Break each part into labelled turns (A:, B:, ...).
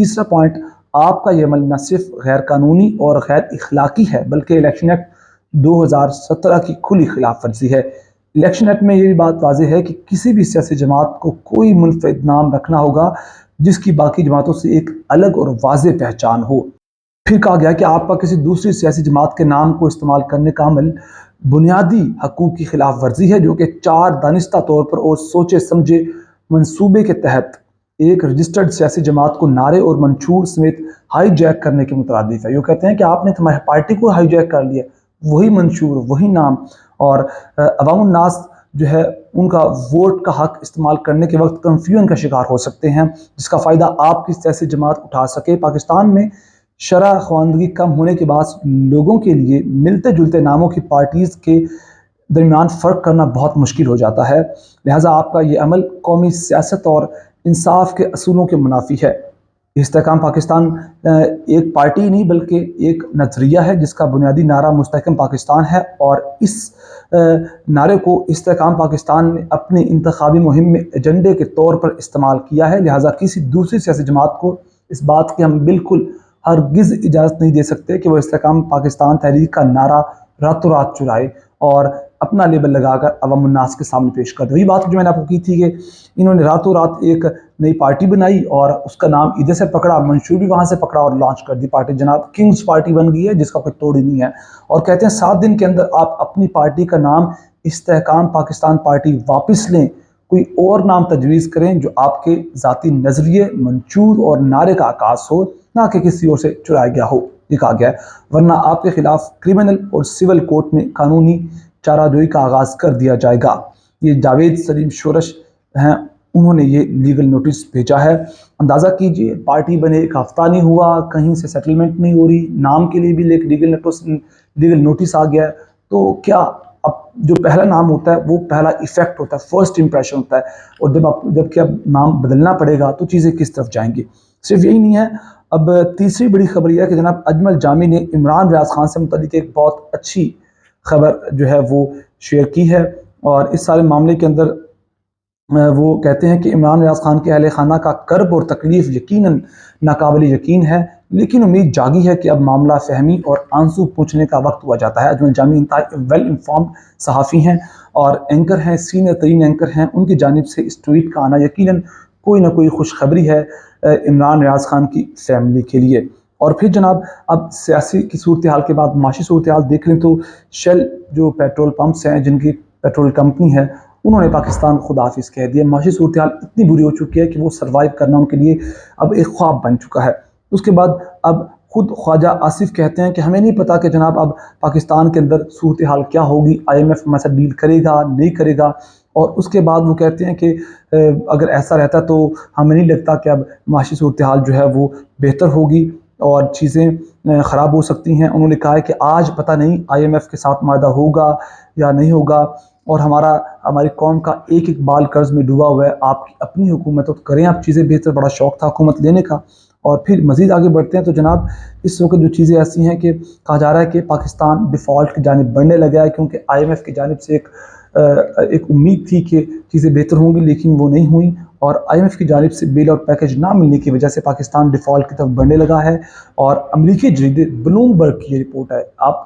A: تیسرا پوائنٹ، آپ کا یہ عمل نہ صرف غیر قانونی اور غیر اخلاقی ہے بلکہ الیکشن ایکٹ 2017 کی کھلی خلاف ورزی ہے۔ الیکشن ایکٹ میں یہ بھی بات واضح ہے کہ کسی بھی سیاسی جماعت کو کوئی منفرد نام رکھنا ہوگا جس کی باقی جماعتوں سے ایک الگ اور واضح پہچان ہو۔ پھر کہا گیا کہ آپ کا کسی دوسری سیاسی جماعت کے نام کو استعمال کرنے کا عمل بنیادی حقوق کی خلاف ورزی ہے، جو کہ 4 دانستہ طور پر اور سوچے سمجھے منصوبے کے تحت ایک رجسٹرڈ سیاسی جماعت کو نعرے اور منشور سمیت ہائی جیک کرنے کے مترادف ہے۔ یہ کہتے ہیں کہ آپ نے ہماری پارٹی کو ہائی جیک کر لیا، وہی منشور، وہی نام، اور عوام الناس جو ہے ان کا ووٹ کا حق استعمال کرنے کے وقت کنفیوژن کا شکار ہو سکتے ہیں، جس کا فائدہ آپ کی سیاسی جماعت اٹھا سکے۔ پاکستان میں شرح خواندگی کم ہونے کے بعد لوگوں کے لیے ملتے جلتے ناموں کی پارٹیز کے درمیان فرق کرنا بہت مشکل ہو جاتا ہے، لہٰذا آپ کا یہ عمل قومی سیاست اور انصاف کے اصولوں کے منافی ہے۔ استحکام پاکستان ایک پارٹی نہیں بلکہ ایک نظریہ ہے جس کا بنیادی نعرہ مستحکم پاکستان ہے، اور اس نعرے کو استحکام پاکستان نے اپنی انتخابی مہم میں ایجنڈے کے طور پر استعمال کیا ہے، لہٰذا کسی دوسری سیاسی جماعت کو اس بات کی ہم بالکل ہرگز اجازت نہیں دے سکتے کہ وہ استحکام پاکستان تحریک کا نعرہ راتوں رات چرائے اور اپنا لیبل لگا کر عوام الناس کے سامنے پیش کر دے۔ وہی بات جو میں نے آپ کو کی تھی کہ انہوں نے راتوں رات ایک نئی پارٹی بنائی اور اس کا نام ادھر سے پکڑا، منشور بھی وہاں سے پکڑا اور لانچ کر دی پارٹی، جناب کنگز پارٹی بن گئی ہے جس کا کوئی توڑ ہی نہیں ہے، اور کہتے ہیں 7 دن کے اندر آپ اپنی پارٹی کا نام استحکام پاکستان پارٹی واپس لیں، کوئی اور نام تجویز کریں جو آپ کے ذاتی نظریے، منشور اور نعرے کا عکاس ہو، نہ کہ کسی اور سے چرایا گیا ہو، یہ کہا گیا ہے، ورنہ آپ کے خلاف کرمنل اور سول کورٹ میں قانونی چارہ جوئی کا آغاز کر دیا جائے گا۔ یہ جاوید سلیم شورش ہیں، انہوں نے یہ لیگل نوٹس بھیجا ہے۔ اندازہ کیجئے پارٹی بنے 1 ہفتہ نہیں ہوا، کہیں سے سیٹلمنٹ نہیں ہو رہی، نام کے لیے بھی ایک لیگل نوٹس آ گیا ہے، تو کیا اب جو پہلا نام ہوتا ہے وہ پہلا ایفیکٹ ہوتا ہے، فرسٹ امپریشن ہوتا ہے، اور جب کہ اب نام بدلنا پڑے گا تو چیزیں کس طرف جائیں گی۔ صرف یہی نہیں ہے، اب تیسری بڑی خبر یہ ہے کہ جناب اجمل جامی نے عمران ریاض خان سے متعلق ایک بہت اچھی خبر جو ہے وہ شیئر کی ہے، اور اس سارے معاملے کے اندر وہ کہتے ہیں کہ عمران ریاض خان کے اہل خانہ کا کرب اور تکلیف یقیناً ناقابل یقین ہے، لیکن امید جاگی ہے کہ اب معاملہ فہمی اور آنسو پوچھنے کا وقت ہوا جاتا ہے۔ اجمل جامی انتہائی ویل انفارمڈ صحافی ہیں اور اینکر ہیں، سینئر ترین اینکر ہیں، ان کی جانب سے اس ٹویٹ کا آنا یقیناً کوئی نہ کوئی خوشخبری ہے عمران ریاض خان کی فیملی کے لیے۔ اور پھر جناب اب سیاسی کی صورتحال کے بعد معاشی صورتحال دیکھ لیں تو شیل جو پیٹرول پمپس ہیں، جن کی پیٹرول کمپنی ہے، انہوں نے پاکستان خدا حافظ کہہ دیا۔ معاشی صورتحال اتنی بری ہو چکی ہے کہ وہ سروائیو کرنا ان کے لیے اب ایک خواب بن چکا ہے۔ اس کے بعد اب خود خواجہ آصف کہتے ہیں کہ ہمیں نہیں پتا کہ جناب اب پاکستان کے اندر صورتحال کیا ہوگی، IMF ہمارے ساتھ ڈیل کرے گا نہیں کرے گا، اور اس کے بعد وہ کہتے ہیں کہ اگر ایسا رہتا تو ہمیں نہیں لگتا کہ اب معاشی صورتحال جو ہے وہ بہتر ہوگی اور چیزیں خراب ہو سکتی ہیں۔ انہوں نے کہا ہے کہ آج پتہ نہیں IMF کے ساتھ معاہدہ ہوگا یا نہیں ہوگا، اور ہماری قوم کا ایک ایک بال قرض میں ڈوبا ہوا ہے، آپ کی اپنی حکومت تو کریں آپ چیزیں بہتر، بڑا شوق تھا حکومت لینے کا۔ اور پھر مزید آگے بڑھتے ہیں تو جناب اس وقت جو چیزیں ایسی ہیں کہ کہا جا رہا ہے کہ پاکستان ڈیفالٹ کی جانب بڑھنے لگا ہے، کیونکہ IMF کی جانب سے ایک امید تھی کہ چیزیں بہتر ہوں گی، لیکن وہ نہیں ہوئیں، اور IMF کی جانب سے بیل آؤٹ پیکج نہ ملنے کی وجہ سے پاکستان ڈیفالٹ کی طرف بڑھنے لگا ہے۔ اور امریکی جریدے بلومبرگ کی یہ رپورٹ ہے،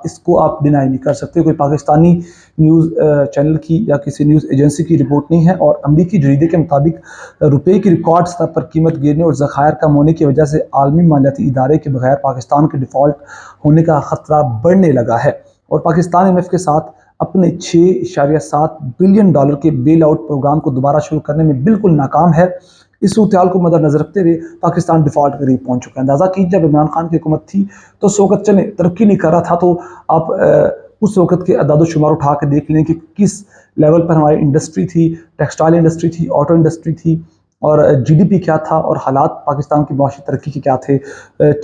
A: اس کو آپ ڈینائی نہیں کر سکتے، کوئی پاکستانی نیوز چینل کی یا کسی نیوز ایجنسی کی رپورٹ نہیں ہے، اور امریکی جریدے کے مطابق روپے کی ریکارڈ سطح پر قیمت گرنے اور ذخائر کم ہونے کی وجہ سے عالمی مالیاتی ادارے کے بغیر پاکستان کے ڈیفالٹ ہونے کا خطرہ بڑھنے لگا ہے، اور پاکستان IMF کے ساتھ اپنے $6.7 بلین کے بیل آؤٹ پروگرام کو دوبارہ شروع کرنے میں بالکل ناکام ہے۔ اس صورتحال کو مد نظر رکھتے ہوئے پاکستان ڈیفالٹ قریب پہنچ چکا ہے۔ اندازہ کیجیے جب عمران خان کی حکومت تھی تو اس وقت چلیں ترقی نہیں کر رہا تھا، تو آپ اس وقت کے اعداد و شمار اٹھا کے دیکھ لیں کہ کس لیول پر ہماری انڈسٹری تھی، ٹیکسٹائل انڈسٹری تھی، آٹو انڈسٹری تھی، اور GDP کیا تھا، اور حالات پاکستان کی معاشی ترقی کے کیا تھے۔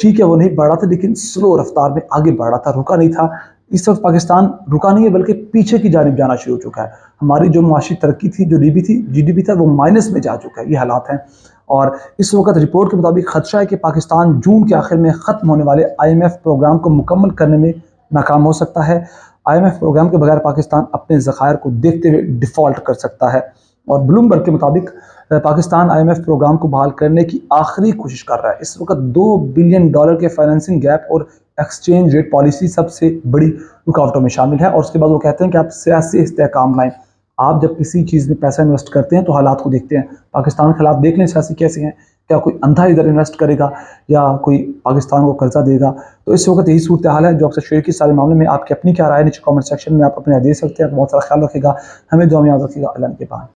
A: ٹھیک ہے وہ نہیں بڑھ رہا تھا، لیکن سلو رفتار میں آگے بڑھ رہا تھا، رکا نہیں تھا۔ اس وقت پاکستان رکا نہیں ہے بلکہ پیچھے کی جانب جانا شروع ہو چکا ہے۔ ہماری جو معاشی ترقی تھی، جو GDP تھا، وہ مائنس میں جا چکا ہے، یہ حالات ہیں۔ اور اس وقت رپورٹ کے مطابق خدشہ ہے کہ پاکستان جون کے آخر میں ختم ہونے والے IMF پروگرام کو مکمل کرنے میں ناکام ہو سکتا ہے۔ IMF پروگرام کے بغیر پاکستان اپنے ذخائر کو دیکھتے ہوئے ڈیفالٹ کر سکتا ہے۔ اور بلومبرگ کے مطابق پاکستان IMF پروگرام کو بحال کرنے کی آخری کوشش کر رہا ہے۔ اس وقت $2 بلین کے فائننسنگ گیپ اور ایکسچینج ریٹ پالیسی سب سے بڑی رکاوٹوں میں شامل ہے، اور اس کے بعد وہ کہتے ہیں کہ آپ سیاسی استحکام لائیں۔ آپ جب کسی چیز میں پیسہ انویسٹ کرتے ہیں تو حالات کو دیکھتے ہیں۔ پاکستان کے حالات دیکھ لیں سیاسی کیسے ہیں، کیا کوئی اندھا ادھر انویسٹ کرے گا یا کوئی پاکستان کو قرضہ دے گا؟ تو اس وقت یہی صورتحال ہے جو اکثر شیئر کی سارے معاملے میں۔ آپ کی اپنی کیا رائے ہے؟ نیچے کامنٹ سیکشن میں آپ اپنے دے سکتے ہیں۔ بہت سارا خیال رکھے گا، ہمیں دعا میں یاد رکھے گا۔ اللہ کے بعد